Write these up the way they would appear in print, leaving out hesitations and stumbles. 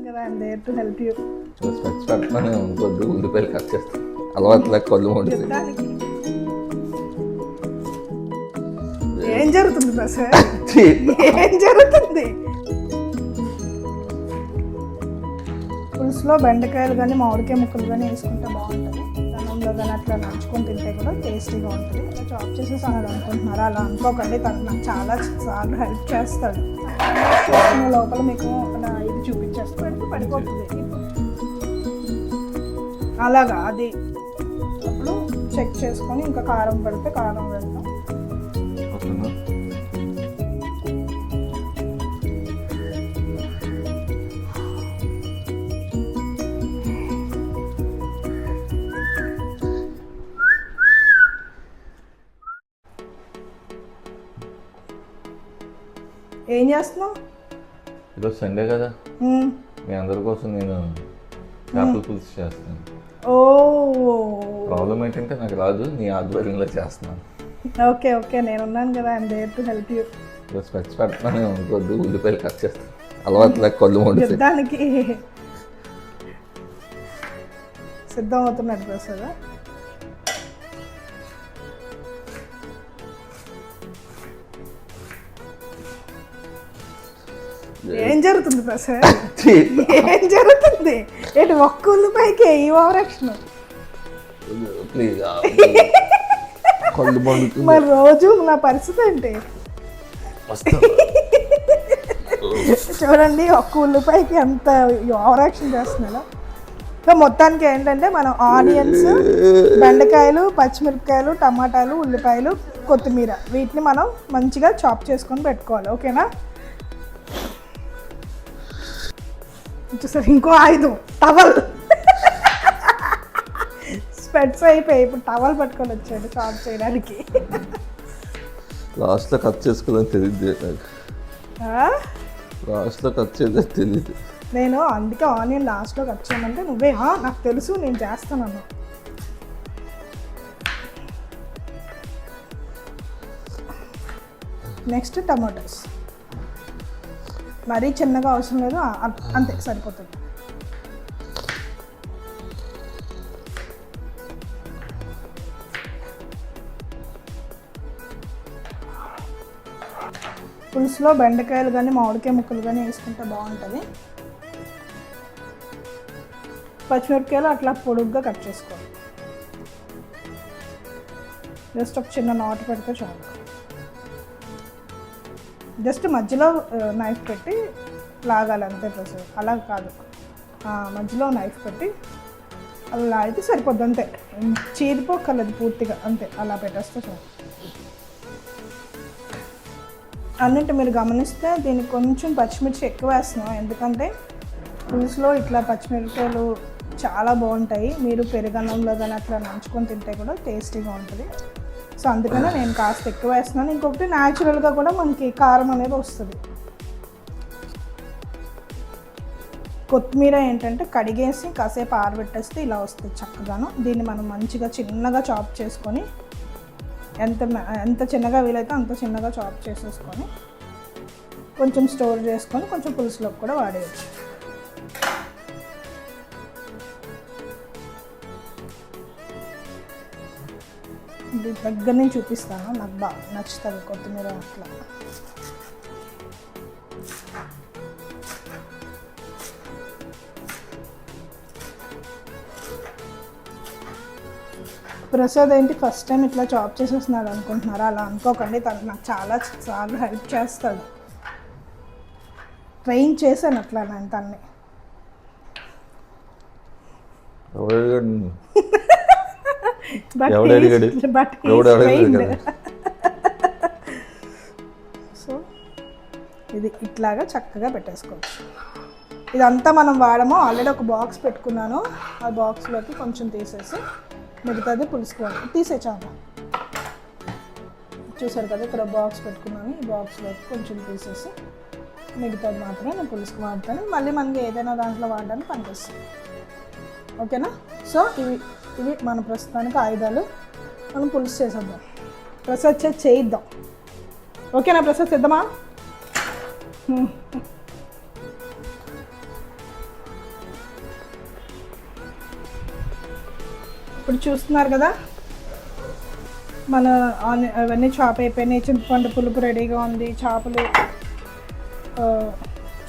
కదా, I'm there to help you. Specs పెట్టమని కొద్ది ఉల్లిపాయలు కట్ చేస్తాను, అలవాటు లేక కళ్ళు మూడు. ఏం జరుగుతుంది ప్రసాద్, ఏం జరుగుతుంది? పులుసులో బెండకాయలు కానీ మామిడికాయ ముక్కలు కానీ వేసుకుంటే బాగుంటుంది. అన్నంలో కానీ అట్లా నంచుకొని తింటే కూడా టేస్టీగా ఉంటుంది. అలా చాప్ చేసేసి అన్నాడు అనుకుంటున్నారా, అలా అనుకోకండి. తను నాకు చాలా సార్లు హెల్ప్ చేస్తాడు. చేసుకునే లోపల మీకు ఇది చూపించేస్తాడు, పడిపోతుంది అలాగా. అది అప్పుడు చెక్ చేసుకొని ఇంకా కారం పెడితే కారం పెడతాం. ఏం చేస్తున్నావు? ఈరోజు సండే కదా, మీ అందరి కోసం నేను చేపల పులుసు చేస్తాను. ఓ, ప్రాబ్లం ఏంటంటే నాకు రాదు, నీ ఆధ్వర్యంలో చేస్తున్నాను. ఓకే ఓకే, నేను ఉన్నాను కదా, I'm there to help you. Specs పెట్టమని కొద్ది ఉల్లిపాయలు కట్ చేస్తాను, అలవాటు లేక కళ్ళు మూడు. యుద్ధానికి సిద్ధం అవుతున్నట్టు ప్రసాద్. ఏం జరుగుతుంది ప్రసాద్, ఏం జరుగుతుంది? ఏంటి ఒక్క ఉల్లిపాయకి ఈ ఓవరాక్షన్? ప్లీజ్ కళ్ళు మండుతుంది. మరి రోజు నా పరిస్థితి ఏంటి చూడండి, ఒక్క ఉల్లిపాయకి ఎంత ఓవరాక్షన్ చేస్తున్నాను. సో మొత్తానికి ఏంటంటే మనం ఆనియన్స్, బెండకాయలు, పచ్చిమిరపకాయలు, టమాటాలు, ఉల్లిపాయలు, కొత్తిమీర వీటిని మనం మంచిగా చాప్ చేసుకొని పెట్టుకోవాలి. ఓకేనా? చూసారు, ఇంకో ఆయుధం టవల్. స్పెట్స్ అయిపోయి ఇప్పుడు టవల్ పట్టుకొని వచ్చాడు చాప్ చేయడానికి. లాస్ట్లో కట్ చేసుకోవాలని తెలియదు నాకు, లాస్ట్లో కట్ చేయాలని తెలియదు. నేను అందుకే ఆనియన్ లాస్ట్లో కట్ చేయమంటే నువ్వే నాకు తెలుసు నేను చేస్తాను. నెక్స్ట్ టమాటోస్ మరీ చిన్నగా అవసరం లేదు, అంతే సరిపోతుంది. పులుసులో బెండకాయలు కానీ మామిడికాయ ముక్కలు కానీ వేసుకుంటే బాగుంటుంది. పచ్చిమిరపకాయలు అట్లా పొడుగ్గా కట్ చేసుకోవాలి. జస్ట్ ఒక చిన్న నాటు పెడితే చాలు. జస్ట్ మధ్యలో నైఫ్ పెట్టి లాగాలి అంతే ప్రసాద్, అలా కాదు, మధ్యలో నైఫ్ పెట్టి అలా లాగితే సరిపోద్ది అంతే. చీరిపోకలేదు పూర్తిగా, అంతే అలా పెట్టేస్తే చాలు. అన్నింటి మీరు గమనిస్తే దీనికి కొంచెం పచ్చిమిర్చి ఎక్కువ వేస్తున్నాం, ఎందుకంటే పులుసులో ఇట్లా పచ్చిమిరపకాయలు చాలా బాగుంటాయి. మీరు పెరుగన్నంలో కానీ అట్లా నంచుకొని తింటే కూడా టేస్టీగా ఉంటుంది. సో అందుకనే నేను కాస్త ఎక్కువ వేస్తున్నాను. ఇంకొకటి న్యాచురల్గా కూడా మనకి కారం అనేది వస్తుంది. కొత్తిమీర ఏంటంటే కడిగేసి కాసేపు ఆరబెట్టేస్తే ఇలా వస్తుంది చక్కగాను. దీన్ని మనం మంచిగా చిన్నగా చాప్ చేసుకొని, ఎంత చిన్నగా వీలైతే అంత చిన్నగా చాప్ చేసేసుకొని కొంచెం స్టోర్ చేసుకొని కొంచెం పులుసులోకి కూడా వాడేయచ్చు. ఇది దగ్గర నుంచి చూపిస్తాను, నాకు బాగా నచ్చుతుంది కొత్తిమీర అట్లా. ప్రసాద్ ఏంటి ఫస్ట్ టైం ఇట్లా చాప్ చేసేస్తున్నాడు అనుకుంటున్నారా, అలా అనుకోకండి. తను నాకు చాలా సార్లు హెల్ప్ చేస్తాడు. ట్రైన్ చేశాను అట్లా నేను తన్ని. సో ఇది ఇట్లాగా చక్కగా పెట్టేసుకోవచ్చు. ఇదంతా మనం వాడము, ఆల్రెడీ ఒక బాక్స్ పెట్టుకున్నాను. ఆ బాక్స్లోకి కొంచెం తీసేసి మిగతాది పులుసుకోవాలి. తీసేచాను, చూసారు కదా, ఇక్కడ బాక్స్ పెట్టుకున్నాను. ఈ బాక్స్లోకి కొంచెం తీసేసి మిగతాది మాత్రమే నేను పులుసుకు వాడతాను. మళ్ళీ మనకి ఏదైనా దాంట్లో వాడడానికి పనిచేస్తుంది. ఓకేనా? సో ఇవి మన ప్రస్తుతానికి ఆయుధాలు. మనం పులుసు చేసేద్దాం. ప్రసాద్ చేయిద్దాం. ఓకేనా ప్రసాద్, చేద్దామా? ఇప్పుడు చూస్తున్నారు కదా, మన అవన్నీ చాప్ అయిపోయినాయి. చింతపండు పులుపు రెడీగా ఉంది.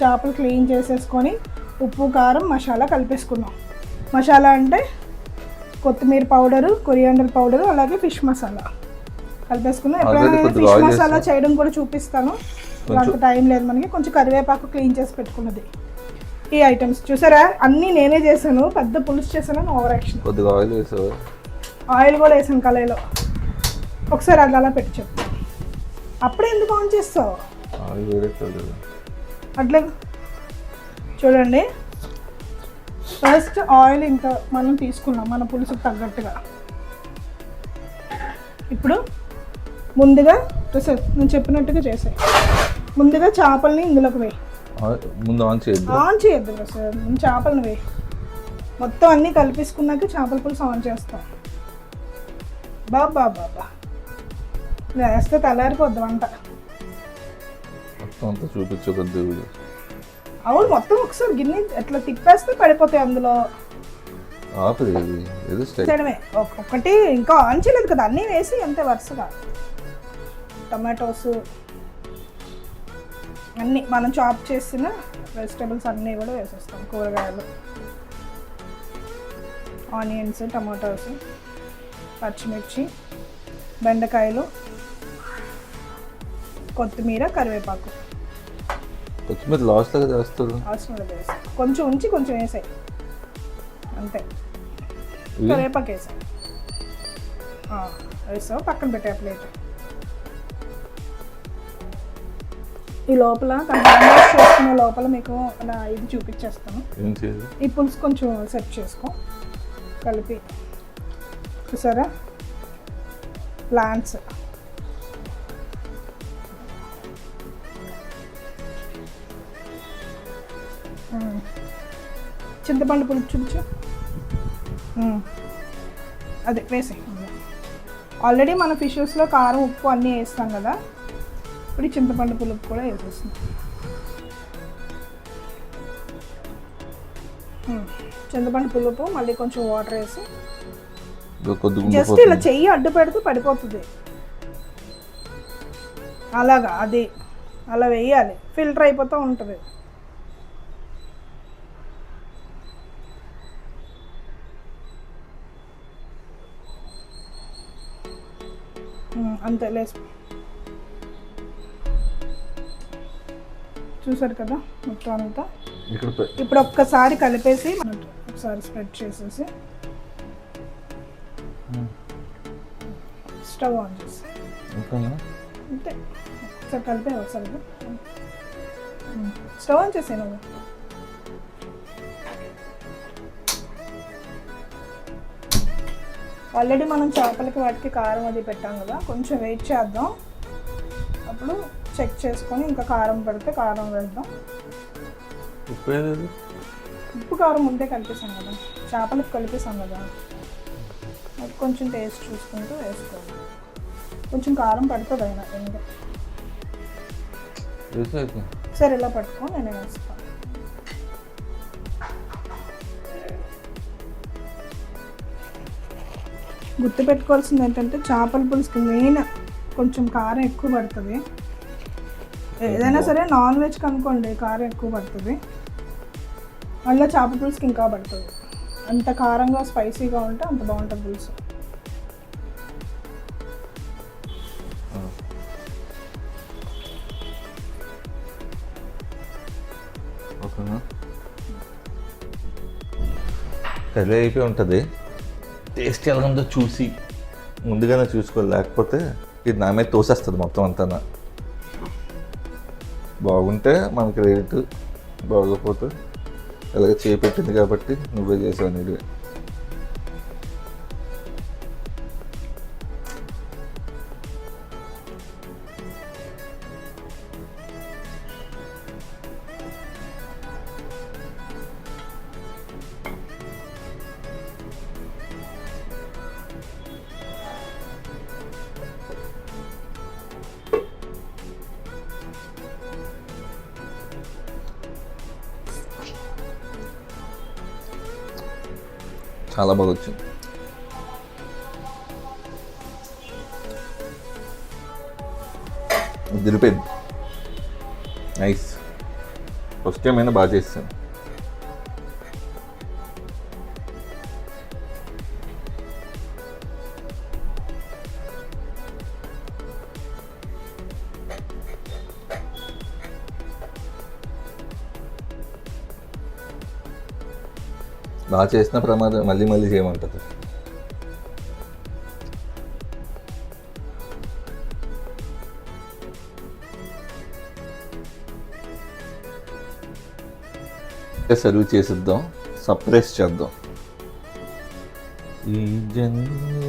చేపలు క్లీన్ చేసేసుకొని ఉప్పు కారం మసాలా కలిపేసుకున్నాం. మసాలా అంటే కొత్తిమీర పౌడరు, కొరియాండర్ పౌడరు, అలాగే ఫిష్ మసాలా కలిపేసుకున్నాం. ఎప్పుడైనా ఫిష్ మసాలా చేయడం కూడా చూపిస్తాను, అంత టైం లేదు మనకి. కొంచెం కరివేపాకు క్లీన్ చేసి పెట్టుకున్నది. ఈ ఐటమ్స్ చూసారా, అన్నీ నేనే చేశాను. పెద్ద పులుసు చేశాను, ఓవర్ యాక్షన్. కొద్దిగా ఆయిల్ వేసావు, ఆయిల్ కూడా వేసాను కళాయిలో. ఒకసారి అది అలా పెట్టి చెప్పు. అప్పుడే ఎందుకు ఆన్ చేస్తావు? ఆయిల్ వేరే అట్లే చూడండి. ఫస్ట్ ఆయిల్ ఇంత మనం తీసుకున్నాం మన పులుసుకు తగ్గట్టుగా. ఇప్పుడు ముందుగా నేను చెప్పినట్టుగా చేసాయి. ముందుగా చేపల్ని ఇందులోకి వేయి. ముందు ఆన్ చేయొద్దు సార్, చేపలను వేయి. మొత్తం అన్నీ కలిపేసుకున్నాక చేపల పులుసు ఆన్ చేస్తాం. బాబా వేస్తే తలారిపోద్దు వంట. మొత్తం అంతా చూపించు. అవును, మొత్తం ఒకసారి గిన్నె ఎట్లా తిప్పేస్తే పడిపోతాయి అందులో. ఒకటి ఇంకా ఆన్ చేయలేదు కదా, అన్నీ వేసి అంతే వరుసగా. టమాటోస్ అన్నీ మనం చాప్ చేసిన వెజిటేబుల్స్ అన్నీ కూడా వేసేస్తాం. కూరగాయలు, ఆనియన్స్, టమాటోస్, పచ్చిమిర్చి, బెండకాయలు, కొత్తిమీర, కరివేపాకు. కొత్తిమీర లాస్ట్లో వేస్తారు. అవసరం లేదు, వేసాయి. కొంచెం ఉంచి కొంచెం వేసాయి అంతే. కరివేపాకు వేసాయి, వేసావు. పక్కన పెట్టే ప్లేట్. ఈ లోపల చేసుకునే లోపల మీకు అలా ఇది చూపించేస్తాను. ఈ పులుసు కొంచెం సెట్ చేసుకో, కలిపి. చూసారా, ప్లాంట్స్. చింతపండు పులుపు చూపించు. అదే వేసి. ఆల్రెడీ మన ఫిషెస్లో కారం, ఉప్పు అన్నీ వేస్తాం కదా. ఇప్పుడు చింతపండు పులుపు కూడా వేసేస్తాం. చింతపండు పులుపు మళ్ళీ కొంచెం వాటర్ వేసి జస్ట్ ఇలా చెయ్యి అడ్డు పెడితే పడిపోతుంది. అలాగా అది అలా వేయాలి, ఫిల్టర్ అయిపోతూ ఉంటుంది. అంతే లేసు. చూసారు కదా మొత్తం అంతా. ఇప్పుడు ఒక్కసారి కలిపేసి ఒకసారి స్ప్రెడ్ చేసేసి స్టవ్ ఆన్ చేసి అంతే. ఒకసారి కలిపే ఒకసారి స్టవ్ ఆన్ చేసే. నువ్వు ఆల్రెడీ మనం చేపలకి వాటికి కారం అది పెట్టాం కదా, కొంచెం వెయిట్ చేద్దాం. అప్పుడు చెక్ చేసుకొని ఇంకా కారం పెడితే కారం వేద్దాం. ఉప్పు కారం ముందే కలిపేసాం కదా, చేపలకు కలిపేసాం కదా, అది కొంచెం టేస్ట్ చూసుకుంటూ వేసుకోవాలి. కొంచెం కారం పడుతుంది అయినా ఎందుకు. సరే ఇలా పట్టుకో, నేను వేస్తాను. గుర్తుపెట్టుకోవాల్సింది ఏంటంటే చేపల పులుసుకి మెయిన్ కొంచెం కారం ఎక్కువ పడుతుంది. ఏదైనా సరే నాన్ వెజ్కి అనుకోండి కారం ఎక్కువ పడుతుంది, అందులో చేపల పులుసుకి ఇంకా పడుతుంది. అంత కారంగా స్పైసీగా ఉంటే అంత బాగుంటుంది పులుసు. కర్రీ అయిపోయి ఉంటుంది. టేస్ట్ ఎలా ఉందో చూసి ముందుగానే చూసుకోవాలి, లేకపోతే ఇది నా మీద తోసేస్తుంది మొత్తం అంతా. బాగుంటే మనకి రేటు, బాగోకపోతే అలాగే చేపెట్టింది కాబట్టి నువ్వే చేసావు నీడివే. చాలా బాగా వచ్చింది. దిరిపోయింది. నైస్. ఫస్ట్ టైం అయినా బాగా చేస్తాను. బాగా చేసిన ప్రమాదం మళ్ళీ మళ్ళీ చేయమంటుంది. సర్వ్ చేసిద్దాం, సర్ప్రైజ్ చేద్దాం. ఈ జన్మ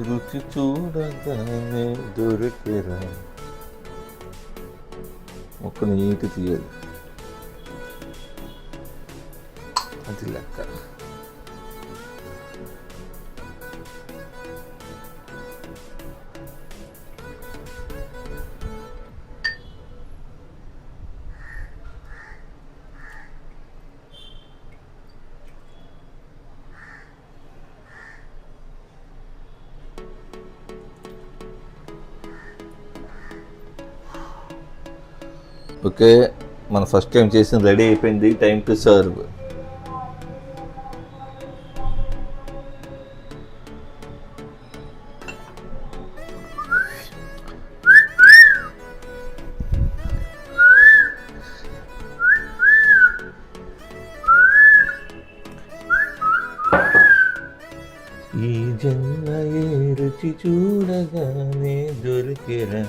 రుచి చూడగానే దొరికేరా. ఒక నీటి తీయాలి, అది లెక్క. ఓకే, మన ఫస్ట్ టైం చేసిన రెడీ అయిపోయింది. Time to serve. ఈ జన్మ ఏ రుచి చూడగానే దొరికిరా.